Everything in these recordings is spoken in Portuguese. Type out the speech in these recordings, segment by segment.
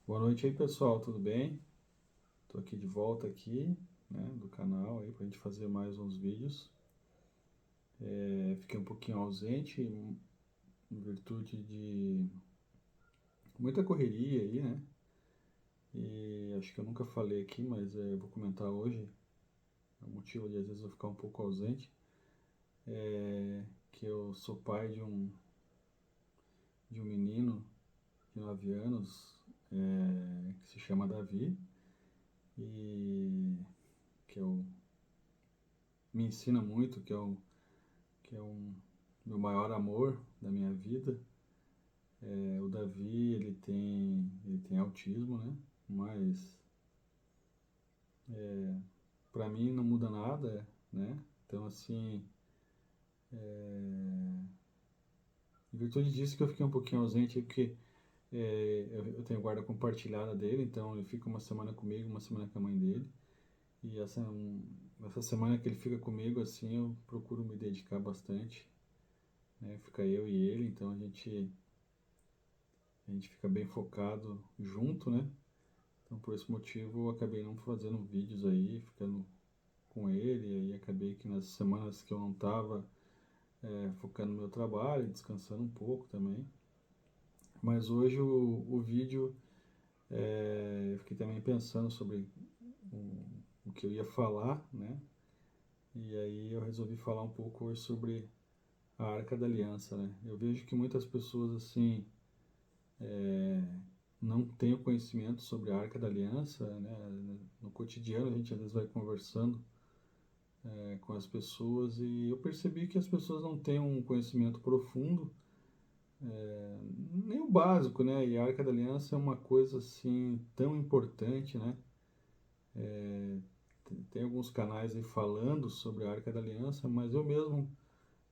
Boa noite aí, pessoal, tudo bem? Tô aqui de volta aqui, né, do canal aí pra gente fazer mais uns vídeos. Fiquei um pouquinho ausente em virtude de muita correria aí, né? E acho que eu nunca falei aqui, mas vou comentar hoje. O motivo de às vezes eu ficar um pouco ausente é que eu sou pai de um menino de 9 anos, que se chama Davi e que me ensina muito, que é um meu maior amor da minha vida. O Davi, ele tem autismo, né? Mas para mim não muda nada, né? Então, assim, em virtude disso que eu fiquei um pouquinho ausente, porque eu tenho guarda compartilhada dele, então ele fica uma semana comigo, uma semana com a mãe dele. E essa semana que ele fica comigo, assim, eu procuro me dedicar bastante, né? Fica eu e ele, então a gente fica bem focado junto, né? Então, por esse motivo, eu acabei não fazendo vídeos aí, ficando com ele, e aí acabei que nas semanas que eu não estava focando no meu trabalho, descansando um pouco também. Mas hoje o vídeo, eu fiquei também pensando sobre o que eu ia falar, né? E aí eu resolvi falar um pouco hoje sobre a Arca da Aliança, né? Eu vejo que muitas pessoas, assim, não têm o conhecimento sobre a Arca da Aliança, né? No cotidiano a gente às vezes vai conversando com as pessoas e eu percebi que as pessoas não têm um conhecimento profundo, nem o básico, né? E a Arca da Aliança é uma coisa assim tão importante, né? Tem alguns canais aí falando sobre a Arca da Aliança, mas eu mesmo,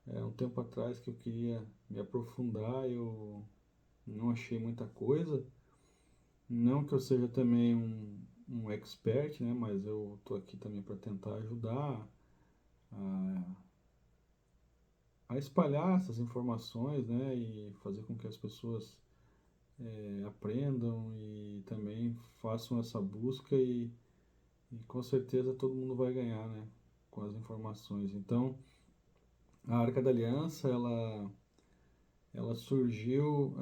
um tempo atrás que eu queria me aprofundar, eu não achei muita coisa. Não que eu seja também um expert, né? Mas eu tô aqui também para tentar ajudar a, a espalhar essas informações, né? E fazer com que as pessoas aprendam e também façam essa busca e com certeza todo mundo vai ganhar, né, com as informações. Então, a Arca da Aliança, ela surgiu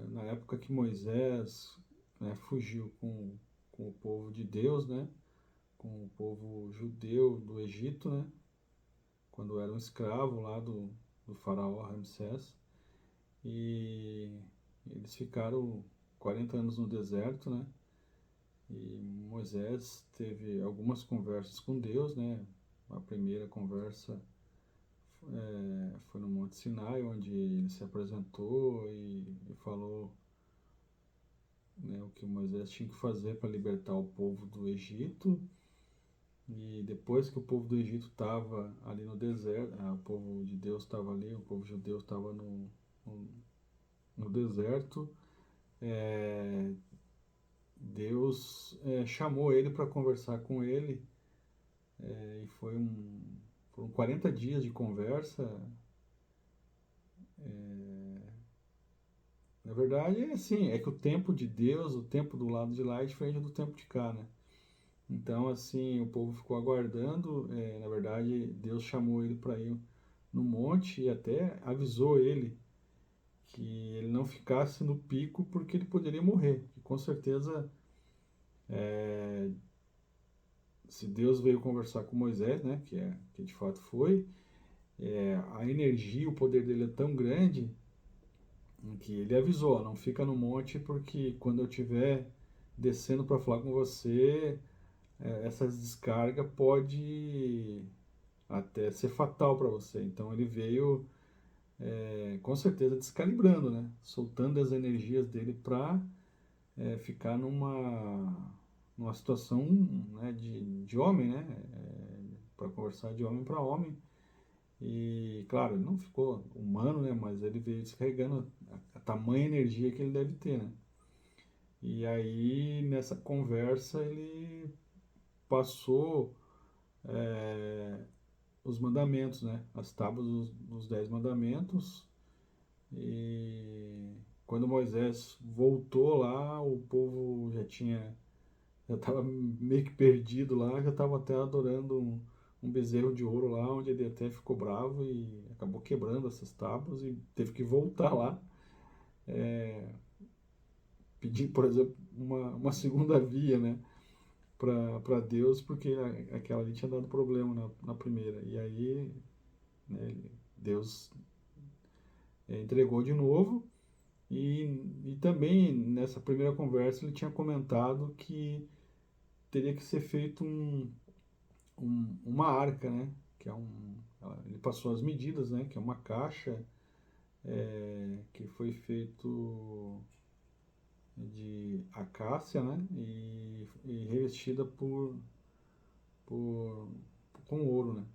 na época que Moisés, né, fugiu com o povo de Deus, né, com o povo judeu do Egito, né, quando era um escravo lá do faraó Ramsés. E eles ficaram 40 anos no deserto, né? E Moisés teve algumas conversas com Deus, né? A primeira conversa foi no Monte Sinai, onde ele se apresentou e falou, né, o que Moisés tinha que fazer para libertar o povo do Egito. E depois que o povo do Egito estava ali no deserto, o povo de Deus estava ali, o povo judeu estava no, no deserto, é, Deus chamou ele para conversar com ele. E foram 40 dias de conversa. Na verdade, é assim, é que o tempo de Deus, o tempo do lado de lá é diferente do tempo de cá, né? Então, assim, o povo ficou aguardando. Na verdade, Deus chamou ele para ir no monte e até avisou ele que ele não ficasse no pico porque ele poderia morrer. E com certeza, se Deus veio conversar com Moisés, né, que de fato foi, a energia, o poder dele é tão grande em que ele avisou, ó, não fica no monte porque quando eu estiver descendo para falar com você, essa descarga pode até ser fatal para você. Então ele veio com certeza descalibrando, né? Soltando as energias dele para ficar numa situação, né, de homem, né? Para conversar de homem para homem. E claro, ele não ficou humano, né? Mas ele veio descarregando a tamanha energia que ele deve ter, né? E aí, nessa conversa, ele passou os mandamentos, né? As tábuas dos 10 mandamentos. E quando Moisés voltou lá, o povo já estava meio que perdido lá, já estava até adorando um bezerro de ouro lá, onde ele até ficou bravo e acabou quebrando essas tábuas e teve que voltar lá, pedir, por exemplo, uma segunda via, né, para Deus, porque aquela ali tinha dado problema na primeira. E aí, né, Deus entregou de novo. E também nessa primeira conversa ele tinha comentado que teria que ser feito uma arca, né? Que é ele passou as medidas, né? Que é uma caixa que foi feito de acácia, né? E revestida por, com ouro, né?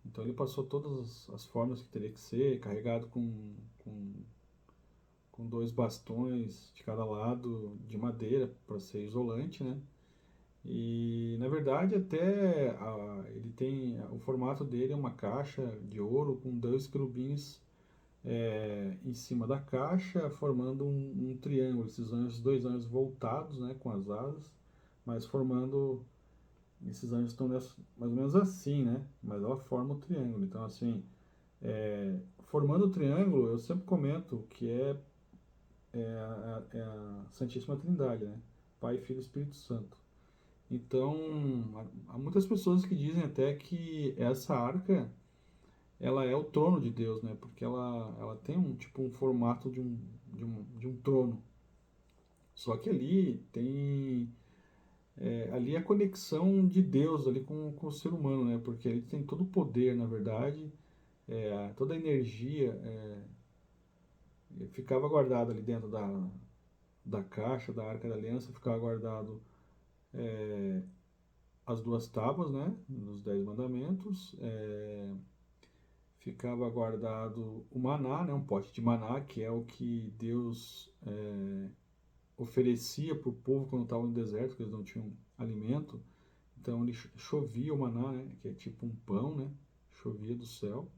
Então ele passou todas as formas que teria que ser, carregado com dois bastões de cada lado de madeira para ser isolante, né? E na verdade ele tem o formato dele é uma caixa de ouro com dois querubins em cima da caixa, formando um triângulo. Esses anjos, dois anjos voltados, né, com as asas, mas formando esses anjos estão mais ou menos assim, né? Mas ela forma o triângulo. Então assim, formando o triângulo, eu sempre comento que é a Santíssima Trindade, né? Pai, Filho e Espírito Santo. Então, há muitas pessoas que dizem até que essa arca, ela é o trono de Deus, né? Porque ela tem um formato de um trono. Só que ali é a conexão de Deus ali com o ser humano, né? Porque ele tem todo o poder, na verdade, toda a energia ficava guardada ali dentro da caixa, da Arca da Aliança, ficava guardado as duas tábuas, né? Dos 10 mandamentos, ficava guardado o maná, né, um pote de maná, que é o que Deus oferecia para o povo quando estava no deserto, porque eles não tinham alimento. Então ele chovia o maná, né, que é tipo um pão, né, chovia do céu.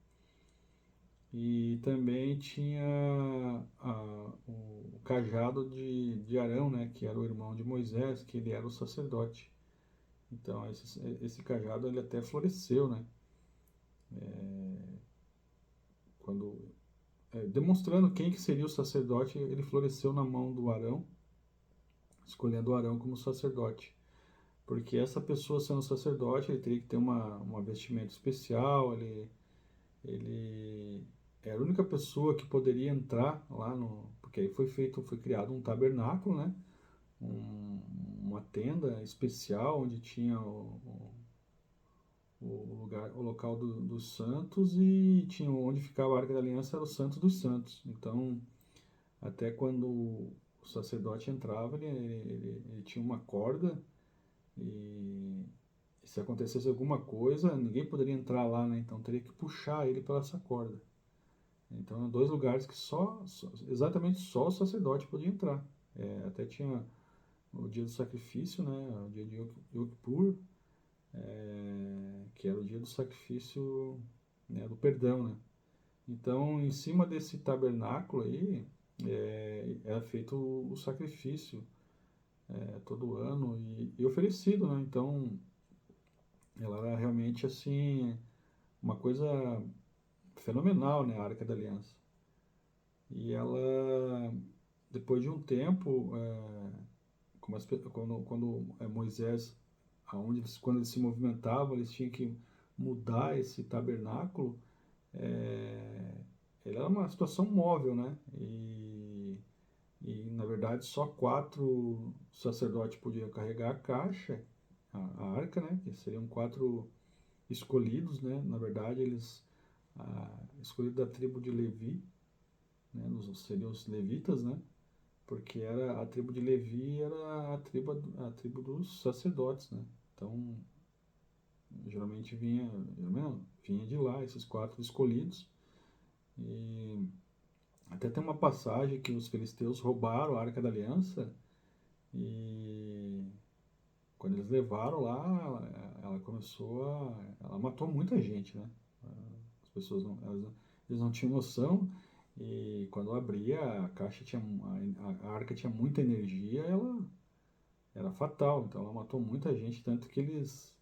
E também tinha o cajado de Arão, né, que era o irmão de Moisés, que ele era o sacerdote. Então esse cajado ele até floresceu, né, quando demonstrando quem que seria o sacerdote, ele floresceu na mão do Arão, escolhendo o Arão como sacerdote. Porque essa pessoa sendo sacerdote, ele teria que ter uma vestimenta especial, ele era a única pessoa que poderia entrar lá no... Porque aí foi criado um tabernáculo, né? Uma tenda especial onde tinha o lugar, o local dos santos e tinha onde ficava a Arca da Aliança era o Santo dos Santos. Então, até quando o sacerdote entrava, ele tinha uma corda e se acontecesse alguma coisa, ninguém poderia entrar lá, né? Então teria que puxar ele pela essa corda. Então, eram dois lugares que exatamente só o sacerdote podia entrar. Até tinha o dia do sacrifício, né? O dia de Yom Kippur, que era o dia do sacrifício, né? Do perdão, né? Então, em cima desse tabernáculo aí, era feito o sacrifício todo ano e oferecido, né? Então, ela era realmente assim uma coisa fenomenal, né? A Arca da Aliança. E ela, depois de um tempo, quando Moisés, quando eles se movimentavam, eles tinham que mudar esse tabernáculo. É, ele era uma situação móvel, né? E na verdade só 4 sacerdotes podiam carregar a caixa, a arca, né? Que seriam 4 escolhidos, né? Na verdade escolhidos da tribo de Levi, né? Seriam os levitas, né? Porque era a tribo de Levi era a tribo dos sacerdotes, né? Então geralmente vinha de lá esses 4 escolhidos. E até tem uma passagem que os filisteus roubaram a Arca da Aliança e quando eles levaram lá, ela matou muita gente, né? As pessoas eles não tinham noção E quando abria, a caixa tinha, a arca tinha muita energia, ela era fatal. Então ela matou muita gente, tanto que eles,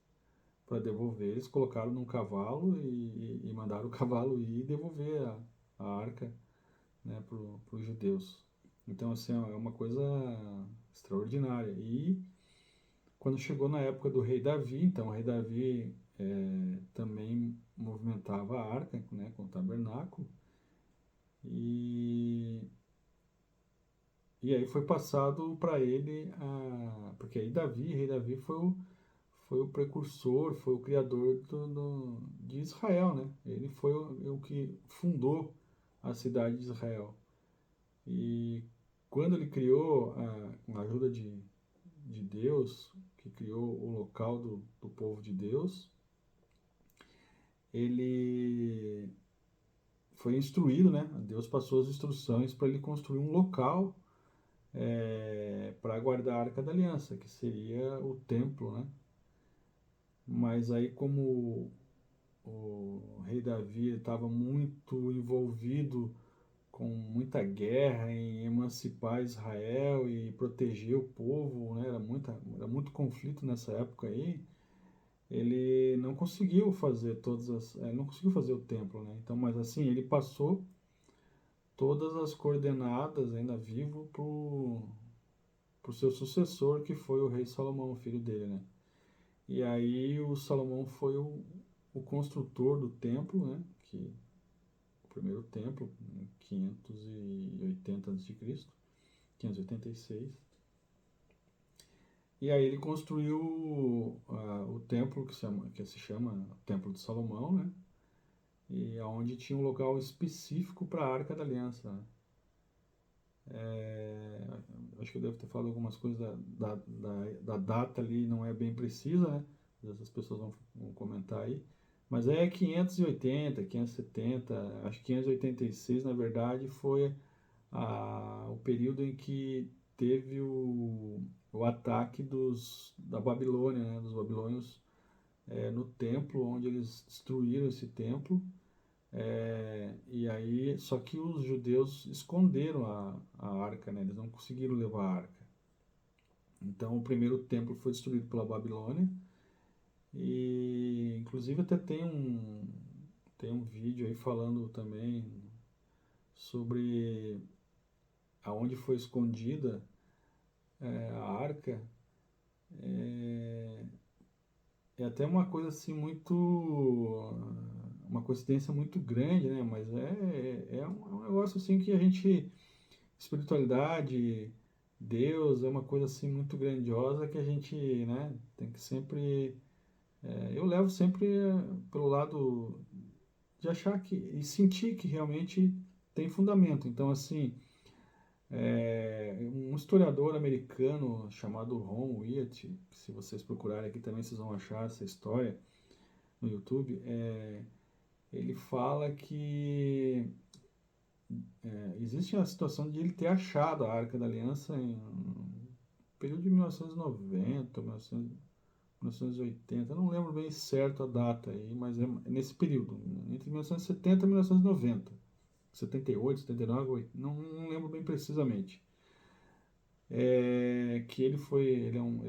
para devolver, eles colocaram num cavalo e mandaram o cavalo ir e devolver a arca, né, para os judeus. Então, assim, é uma coisa extraordinária. E quando chegou na época do rei Davi, então o rei Davi também movimentava a arca, né, com o tabernáculo, e, e aí foi passado para ele, porque aí rei Davi foi o precursor, foi o criador de Israel, né? Ele foi o que fundou a cidade de Israel. E quando ele criou, com a ajuda de Deus, que criou o local do povo de Deus, ele foi instruído, né? Deus passou as instruções para ele construir um local para guardar a Arca da Aliança, que seria o templo, né? Mas aí, como o rei Davi estava muito envolvido com muita guerra em emancipar Israel e proteger o povo, né? Era muito conflito nessa época aí. Ele não conseguiu fazer não conseguiu fazer o templo, né? Então, mas assim, ele passou todas as coordenadas ainda vivo pro seu sucessor, que foi o rei Salomão, filho dele, né? E aí o Salomão foi o construtor do templo, né? Que o primeiro templo, em 580 a.C., 586. E aí ele construiu o templo que se chama Templo de Salomão, né? E onde tinha um local específico para a Arca da Aliança, né? Acho que eu devo ter falado algumas coisas da data ali, não é bem precisa, né? As pessoas vão comentar aí. Mas é 580, 570, acho que 586, na verdade, foi o período em que teve o ataque da Babilônia, né? Dos babilônios no templo, onde eles destruíram esse templo. E aí, só que os judeus esconderam a arca, né? Eles não conseguiram levar a arca. Então, o primeiro templo foi destruído pela Babilônia. E, inclusive, até tem um vídeo aí falando também sobre aonde foi escondida a arca. É, é até uma coisa assim muito. Uma coincidência muito grande, né? Mas é um negócio assim que a gente. Espiritualidade, Deus é uma coisa assim muito grandiosa que a gente, né, tem que sempre. Eu levo sempre pelo lado de achar que. E sentir que realmente tem fundamento. Então, assim. Um historiador americano chamado Ron Wyatt, se vocês procurarem aqui também vocês vão achar essa história no YouTube, ele fala que existe a situação de ele ter achado a Arca da Aliança em período de 1990, 1980, eu não lembro bem certo a data aí, mas é nesse período, entre 1970 e 1990, 78, 79, não lembro bem precisamente. Que ele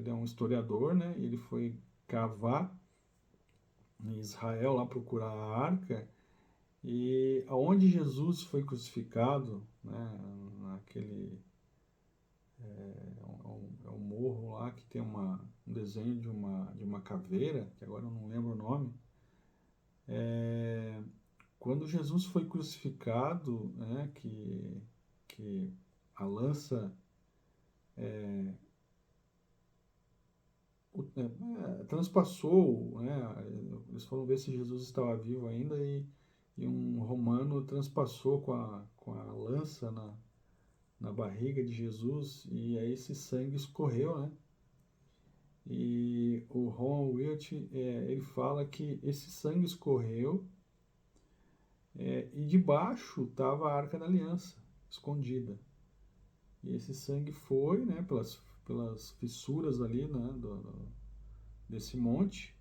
é um historiador, né? Ele foi cavar em Israel lá procurar a arca e aonde Jesus foi crucificado, né? Naquele é um morro lá que tem um desenho de uma caveira, que agora eu não lembro o nome. Quando Jesus foi crucificado, né? Que a lança transpassou, né? Eles foram ver se Jesus estava vivo ainda e um romano transpassou com a lança na barriga de Jesus e aí esse sangue escorreu, né? E o Ron Wilt, ele fala que esse sangue escorreu e debaixo estava a Arca da Aliança, escondida. E esse sangue foi, né, pelas fissuras ali, né, desse monte.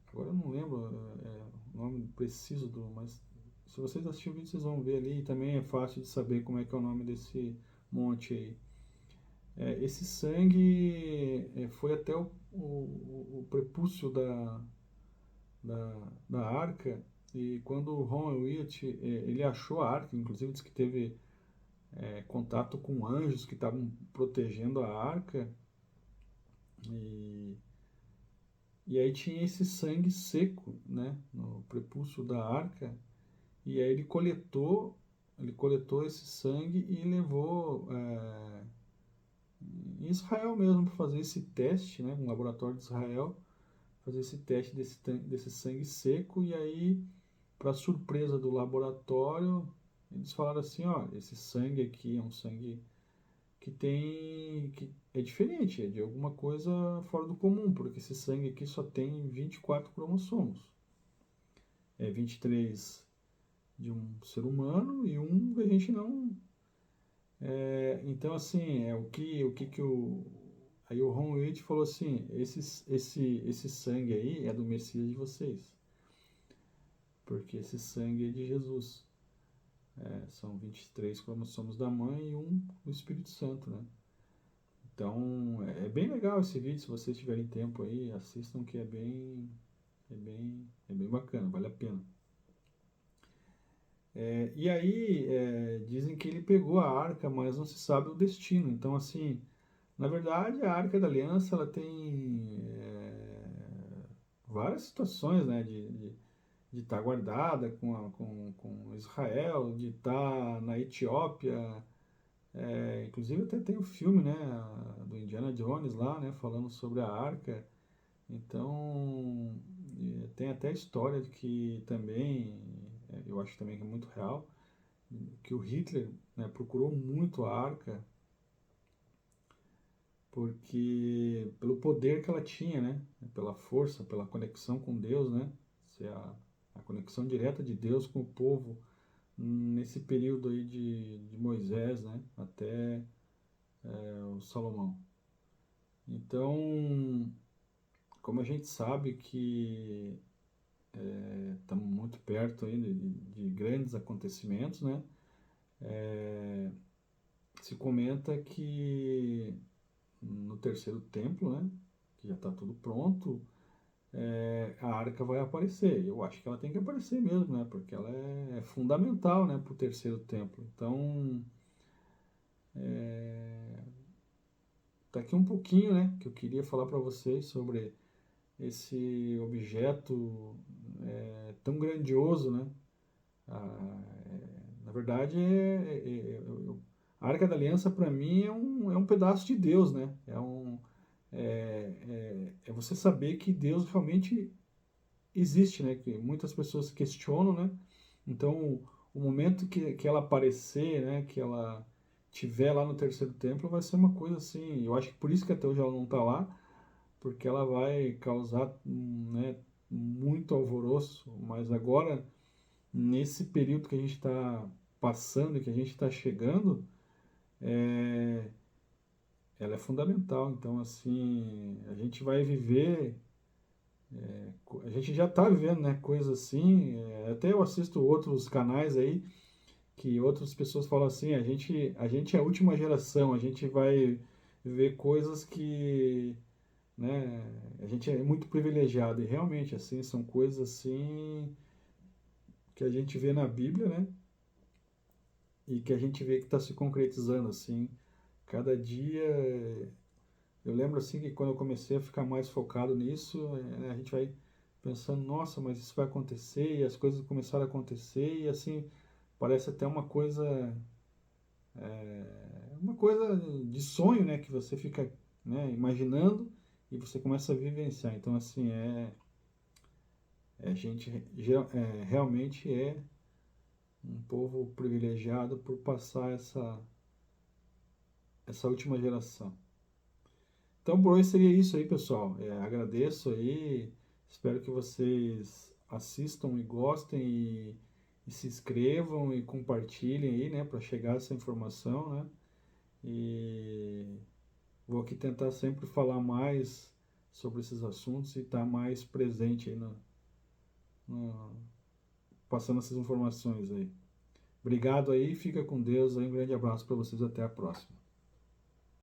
Agora eu não lembro o nome preciso mas Se vocês assistirem o vídeo, vocês vão ver ali. Também é fácil de saber como é que é o nome desse monte aí. Esse sangue foi até o prepúcio da arca. E quando o Ron Elliot, ele achou a arca, inclusive disse que teve contato com anjos que estavam protegendo a arca. E, e aí tinha esse sangue seco, né, no prepúcio da arca. E aí ele coletou esse sangue e levou em Israel mesmo para fazer esse teste, né, um laboratório de Israel, fazer esse teste desse sangue seco. E aí, para surpresa do laboratório, eles falaram assim, ó, esse sangue aqui é um sangue que é diferente, é de alguma coisa fora do comum, porque esse sangue aqui só tem 24 cromossomos. 23 de um ser humano e um que a gente não. Então, assim, aí o Ron Weed falou assim: esse sangue aí é do Messias de vocês, porque esse sangue é de Jesus. São 23 cromossomos da mãe e um do Espírito Santo, né? Então, é bem legal esse vídeo, se vocês tiverem tempo aí, assistam que é bem bacana, vale a pena. E aí, dizem que ele pegou a arca, mas não se sabe o destino. Então, assim, na verdade, a Arca da Aliança ela tem várias situações, né, de estar guardada com Israel, de estar na Etiópia. Inclusive até tem o filme, né, do Indiana Jones lá, né, falando sobre a arca. Então, tem até a história de que também, eu acho também que é muito real, que o Hitler, né, procurou muito a arca porque pelo poder que ela tinha, né, pela força, pela conexão com Deus, né, se a conexão direta de Deus com o povo nesse período aí de Moisés, né, até o Salomão. Então, como a gente sabe que estamos muito perto aí de grandes acontecimentos, né? Se comenta que no terceiro templo, né? Que já está tudo pronto, a arca vai aparecer. Eu acho que ela tem que aparecer mesmo, né? Porque ela é fundamental, né? Para o terceiro templo. Então, tá aqui um pouquinho, né? Que eu queria falar para vocês sobre esse objeto tão grandioso, né? Na verdade, a Arca da Aliança para mim é um pedaço de Deus, né? É você saber que Deus realmente existe, né? Que muitas pessoas questionam, né? Então, o momento que ela aparecer, né? Que ela tiver lá no terceiro templo, vai ser uma coisa assim. Eu acho que por isso que até hoje ela não está lá, porque ela vai causar, né, muito alvoroço. Mas agora, nesse período que a gente está passando e que a gente está chegando, ela é fundamental. Então, assim, a gente vai viver, a gente já está vivendo, né, coisas assim. Até eu assisto outros canais aí que outras pessoas falam assim: a gente é a última geração, a gente vai ver coisas que, né, a gente é muito privilegiado. E realmente, assim, são coisas assim que a gente vê na Bíblia, né? E que a gente vê que está se concretizando assim. Cada dia, eu lembro assim que quando eu comecei a ficar mais focado nisso, a gente vai pensando, nossa, mas isso vai acontecer, e as coisas começaram a acontecer, e assim, parece até uma coisa de sonho, né, que você fica, né, imaginando e você começa a vivenciar. Então, assim, a gente realmente é um povo privilegiado por passar essa última geração. Então, por hoje seria isso aí, pessoal. Agradeço aí, espero que vocês assistam e gostem e se inscrevam e compartilhem aí, né, para chegar essa informação, né? E vou aqui tentar sempre falar mais sobre esses assuntos e estar mais presente aí no passando essas informações aí. Obrigado aí, fica com Deus aí, um grande abraço para vocês, até a próxima.